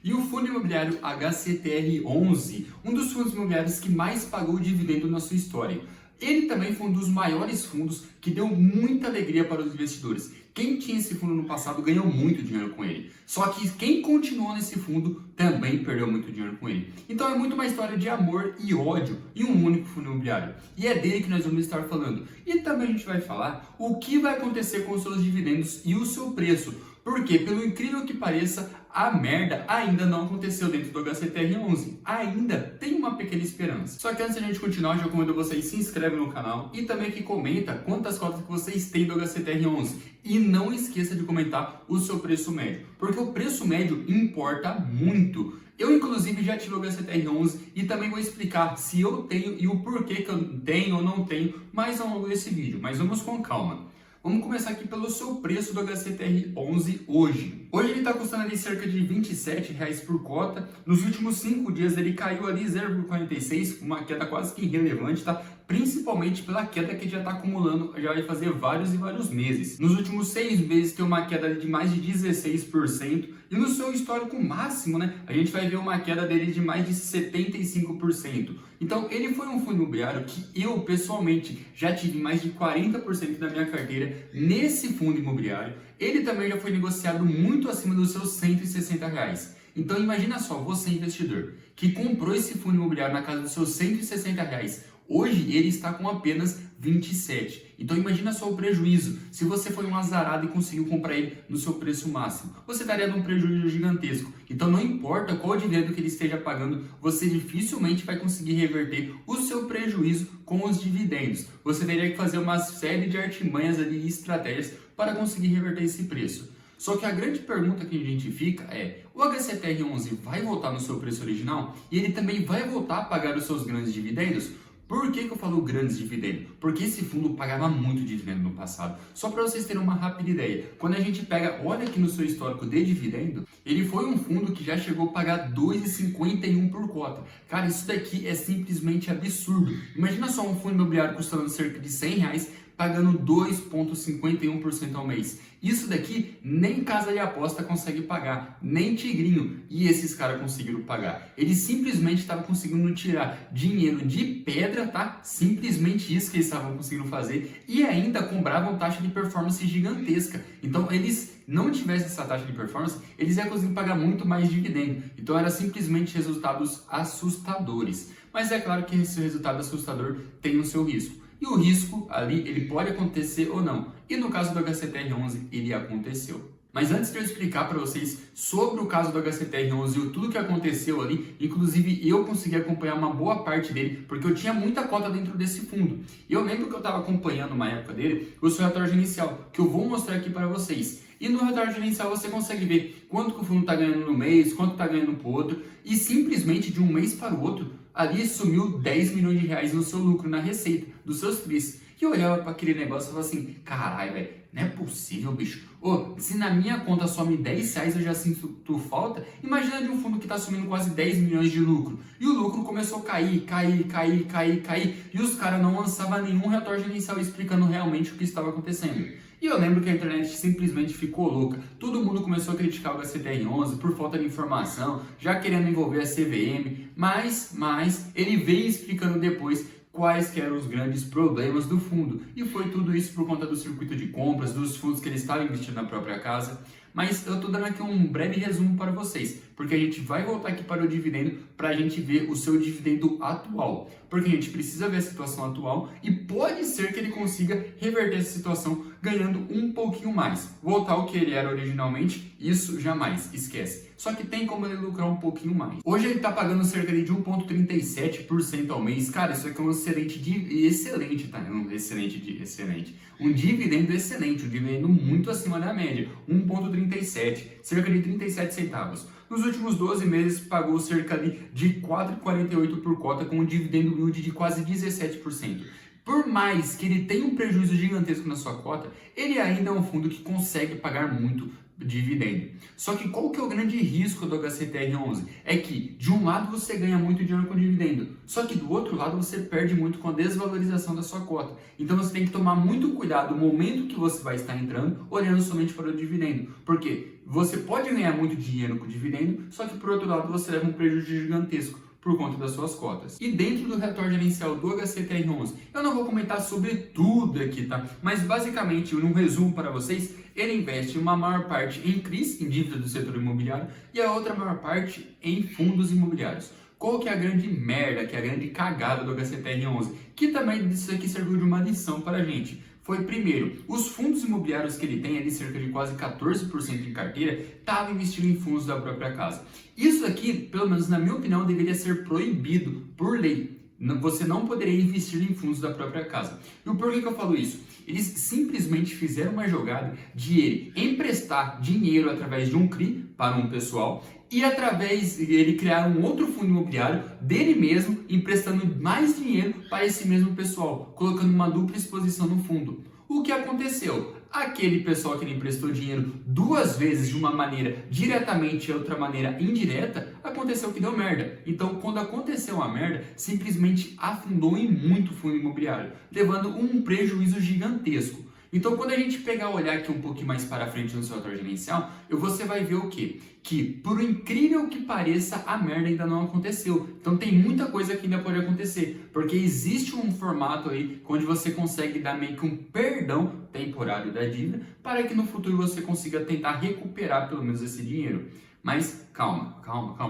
E o fundo imobiliário HCTR11, um dos fundos imobiliários que mais pagou dividendo na sua história. Ele também foi um dos maiores fundos que deu muita alegria para os investidores. Quem tinha esse fundo no passado ganhou muito dinheiro com ele. Só que quem continuou nesse fundo também perdeu muito dinheiro com ele. Então é muito uma história de amor e ódio em um único fundo imobiliário. E é dele que nós vamos estar falando. E também a gente vai falar o que vai acontecer com os seus dividendos e o seu preço. Porque, pelo incrível que pareça, a merda ainda não aconteceu dentro do HCTR11. Ainda tem uma pequena esperança. Só que antes de a gente continuar, já convido vocês se inscrevem no canal e também que comenta quantas cotas que vocês têm do HCTR11. E não esqueça de comentar o seu preço médio, porque o preço médio importa muito. Eu, inclusive, já tive o HCTR11 e também vou explicar se eu tenho e o porquê que eu tenho ou não tenho mais ao longo desse vídeo. Mas vamos com calma. Vamos começar aqui pelo seu preço do HCTR11 hoje. Hoje ele está custando ali cerca de R$ 27,00 por cota. Nos últimos 5 dias ele caiu ali 0,46, uma queda quase que irrelevante, tá? Principalmente pela queda que já está acumulando, já vai fazer vários e vários meses. Nos últimos 6 meses tem uma queda de mais de 16%. E no seu histórico máximo, né, a gente vai ver uma queda dele de mais de 75%. Então ele foi um fundo imobiliário que eu pessoalmente já tive mais de 40% da minha carteira nesse fundo imobiliário. Ele também já foi negociado muito acima dos seus R$ 160. Então imagina só, você investidor que comprou esse fundo imobiliário na casa dos seus R$ 160. Hoje ele está com apenas 27. Então imagina só o prejuízo. Se você foi um azarado e conseguiu comprar ele no seu preço máximo, você estaria num prejuízo gigantesco. Então não importa qual dividendo que ele esteja pagando, você dificilmente vai conseguir reverter o seu prejuízo com os dividendos. Você teria que fazer uma série de artimanhas ali e estratégias para conseguir reverter esse preço. Só que a grande pergunta que a gente fica é: o HCTR11 vai voltar no seu preço original? E ele também vai voltar a pagar os seus grandes dividendos? Por que eu falo grandes dividendos? Porque esse fundo pagava muito dividendo no passado. Só para vocês terem uma rápida ideia, quando a gente pega, olha aqui no seu histórico de dividendo, ele foi um fundo que já chegou a pagar R$ 2,51 por cota. Cara, isso daqui é simplesmente absurdo. Imagina só um fundo imobiliário custando cerca de R$ 100, pagando 2,51% ao mês. Isso daqui nem casa de aposta consegue pagar, nem Tigrinho. E esses caras conseguiram pagar. Eles simplesmente estavam conseguindo tirar dinheiro de pedra, tá? Simplesmente isso que eles estavam conseguindo fazer. E ainda cobravam taxa de performance gigantesca. Então eles não tivessem essa taxa de performance, eles iam conseguir pagar muito mais dividendo. Então era simplesmente resultados assustadores. Mas é claro que esse resultado assustador tem o seu risco. E o risco ali, ele pode acontecer ou não. E no caso do HCTR11, ele aconteceu. Mas antes de eu explicar para vocês sobre o caso do HCTR11 e tudo que aconteceu ali, inclusive eu consegui acompanhar uma boa parte dele, porque eu tinha muita cota dentro desse fundo. E eu lembro que eu estava acompanhando uma época dele, o seu relatório inicial, que eu vou mostrar aqui para vocês. E no relatório inicial você consegue ver quanto que o fundo está ganhando no mês, quanto está ganhando para o outro, e simplesmente de um mês para o outro, ali sumiu R$ 10 milhões no seu lucro, na receita dos seus FIIs. E eu olhava para aquele negócio e falava assim: caralho, velho, não é possível, bicho. Se na minha conta some R$ 10 eu já sinto falta, imagina de um fundo que está sumindo quase 10 milhões de lucro. E o lucro começou a cair. E os caras não lançavam nenhum relatório inicial explicando realmente o que estava acontecendo. E eu lembro que a internet simplesmente ficou louca. Todo mundo começou a criticar o HCTR11 por falta de informação, já querendo envolver a CVM, mas ele veio explicando depois quais que eram os grandes problemas do fundo. E foi tudo isso por conta do circuito de compras, dos fundos que ele estava investindo na própria casa. Mas eu estou dando aqui um breve resumo para vocês, porque a gente vai voltar aqui para o dividendo para a gente ver o seu dividendo atual. Porque a gente precisa ver a situação atual e pode ser que ele consiga reverter essa situação ganhando um pouquinho mais. Voltar ao que ele era originalmente, isso jamais, esquece. Só que tem como ele lucrar um pouquinho mais. Hoje ele está pagando cerca de 1,37% ao mês. Cara, isso aqui é um excelente, tá? Excelente. Um dividendo excelente, um dividendo muito acima da média. 1,37, cerca de 37 centavos. Nos últimos 12 meses pagou cerca de 4,48 por cota, com um dividendo yield de quase 17%. Por mais que ele tenha um prejuízo gigantesco na sua cota, ele ainda é um fundo que consegue pagar muito dividendo. Só que qual que é o grande risco do HCTR11? É que de um lado você ganha muito dinheiro com dividendo, só que do outro lado você perde muito com a desvalorização da sua cota. Então você tem que tomar muito cuidado no momento que você vai estar entrando, olhando somente para o dividendo, porque você pode ganhar muito dinheiro com dividendo, só que por outro lado você leva um prejuízo gigantesco por conta das suas cotas. E dentro do relatório gerencial do HCTR11, eu não vou comentar sobre tudo aqui, tá? Mas basicamente, num resumo para vocês, ele investe uma maior parte em CRIs, em dívida do setor imobiliário, e a outra maior parte em fundos imobiliários. Qual que é a grande merda, que é a grande cagada do HCTR11? Que também isso aqui serviu de uma lição para a gente. Foi, primeiro, os fundos imobiliários que ele tem, ali cerca de quase 14% em carteira, estavam investindo em fundos da própria casa. Isso aqui, pelo menos na minha opinião, deveria ser proibido por lei. Você não poderia investir em fundos da própria casa. E o porquê que eu falo isso? Eles simplesmente fizeram uma jogada de ele emprestar dinheiro através de um CRI para um pessoal e através de ele criar um outro fundo imobiliário dele mesmo, emprestando mais dinheiro para esse mesmo pessoal, colocando uma dupla exposição no fundo. O que aconteceu? Aquele pessoal que ele emprestou dinheiro duas vezes de uma maneira diretamente e outra maneira indireta, aconteceu que deu merda. Então, quando aconteceu a merda, simplesmente afundou em muito fundo imobiliário, levando um prejuízo gigantesco. Então, quando a gente pegar e olhar aqui um pouquinho mais para frente no seu relatório gerencial, você vai ver o quê? Que, por incrível que pareça, a merda ainda não aconteceu. Então, tem muita coisa que ainda pode acontecer, porque existe um formato aí onde você consegue dar meio que um perdão temporário da dívida para que no futuro você consiga tentar recuperar pelo menos esse dinheiro. Mas calma.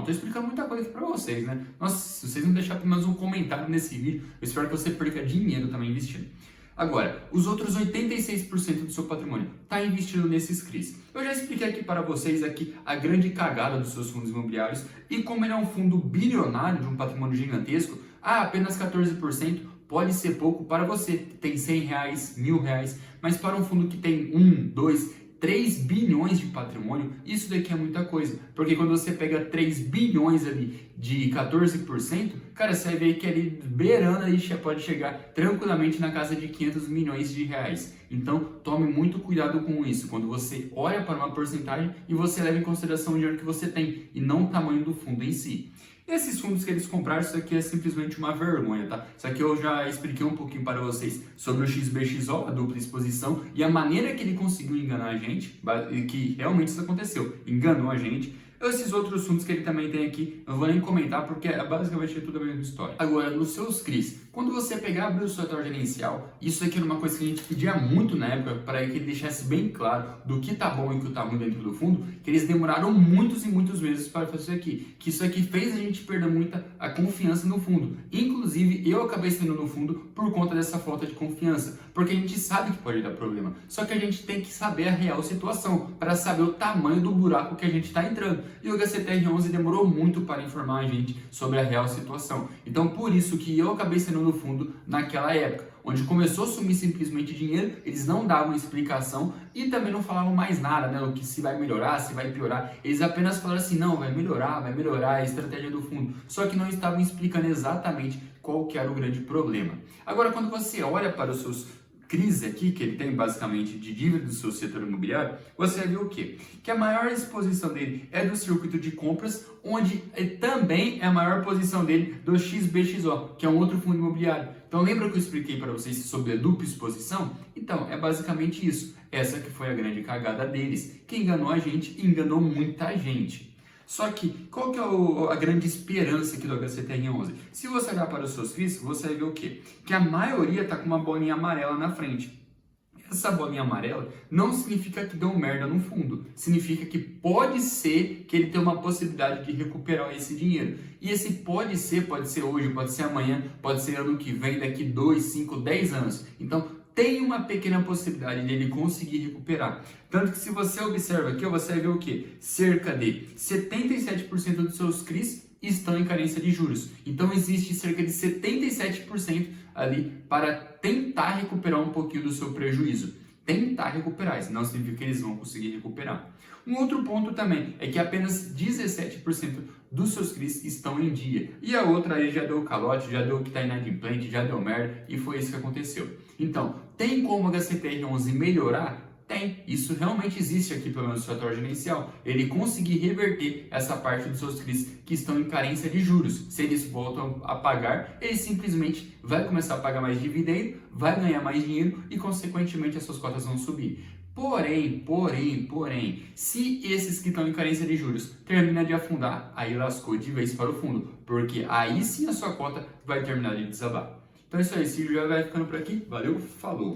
Tô explicando muita coisa aqui pra vocês, né? Nossa, se vocês não deixarem pelo menos um comentário nesse vídeo, eu espero que você perca dinheiro também investindo. Agora, os outros 86% do seu patrimônio está investido nesses CRIs. Eu já expliquei aqui para vocês aqui a grande cagada dos seus fundos imobiliários e como ele é um fundo bilionário de um patrimônio gigantesco, apenas 14% pode ser pouco para você que tem R$100, R$1.000, mas para um fundo que tem 1, 2, 3 bilhões de patrimônio, isso daqui é muita coisa, porque quando você pega 3 bilhões ali de 14%, cara, você vai ver que ali beirando aí pode chegar tranquilamente na casa de 500 milhões de reais. Então, tome muito cuidado com isso, quando você olha para uma porcentagem e você leva em consideração o dinheiro que você tem e não o tamanho do fundo em si. Esses fundos que eles compraram, isso aqui é simplesmente uma vergonha, tá? Isso aqui eu já expliquei um pouquinho para vocês sobre o XBXO, a dupla exposição, e a maneira que ele conseguiu enganar a gente, que realmente isso aconteceu, enganou a gente. Esses outros fundos que ele também tem aqui, eu não vou nem comentar porque basicamente é tudo a mesma história. Agora, nos seus CRIs, quando você pegar e abrir o seu relatório gerencial, isso aqui era uma coisa que a gente pedia muito na época para que ele deixasse bem claro do que tá bom e o que tá ruim dentro do fundo, que eles demoraram muitos e muitos meses para fazer isso aqui. Que isso aqui fez a gente perder muita a confiança no fundo. Inclusive, eu acabei saindo no fundo por conta dessa falta de confiança, porque a gente sabe que pode dar problema. Só que a gente tem que saber a real situação para saber o tamanho do buraco que a gente está entrando. E o HCTR11 demorou muito para informar a gente sobre a real situação. Então, por isso que eu acabei saindo no fundo naquela época, onde começou a sumir simplesmente dinheiro, eles não davam explicação e também não falavam mais nada, né? O que se vai melhorar, se vai piorar. Eles apenas falaram assim, não, vai melhorar a estratégia do fundo. Só que não estavam explicando exatamente qual que era o grande problema. Agora, quando você olha para os seus CRIs aqui, que ele tem basicamente de dívida do seu setor imobiliário, você vai ver o quê? Que a maior exposição dele é do circuito de compras, onde também é a maior posição dele do XBXO, que é um outro fundo imobiliário. Então lembra que eu expliquei para vocês sobre a dupla exposição? Então, é basicamente isso. Essa que foi a grande cagada deles, que enganou a gente e enganou muita gente. Só que, qual que é a grande esperança aqui do HCTR11? Se você olhar para os seus FIIs, você vai ver o quê? Que a maioria está com uma bolinha amarela na frente. Essa bolinha amarela não significa que deu merda no fundo. Significa que pode ser que ele tenha uma possibilidade de recuperar esse dinheiro. E esse pode ser hoje, pode ser amanhã, pode ser ano que vem, daqui 2, 5, 10 anos. Então, tem uma pequena possibilidade dele conseguir recuperar. Tanto que se você observa aqui, você vai ver o quê? Cerca de 77% dos seus CRIs estão em carência de juros. Então existe cerca de 77% ali para tentar recuperar um pouquinho do seu prejuízo. Tentar recuperar, isso não significa que eles vão conseguir recuperar. Um outro ponto também é que apenas 17% dos seus CRIs estão em dia. E a outra aí já deu calote, já deu que está inadimplente, já deu merda e foi isso que aconteceu. Então, tem como o HCTR11 melhorar? Tem, isso realmente existe aqui pelo menos no seu atual gerencial. Ele conseguir reverter essa parte dos seus CRIs que estão em carência de juros. Se eles voltam a pagar, ele simplesmente vai começar a pagar mais dividendo, vai ganhar mais dinheiro e consequentemente as suas cotas vão subir. Porém, se esses que estão em carência de juros terminam de afundar, aí lascou de vez para o fundo, porque aí sim a sua cota vai terminar de desabar. Então é isso aí, esse vídeo já vai ficando por aqui. Valeu, falou!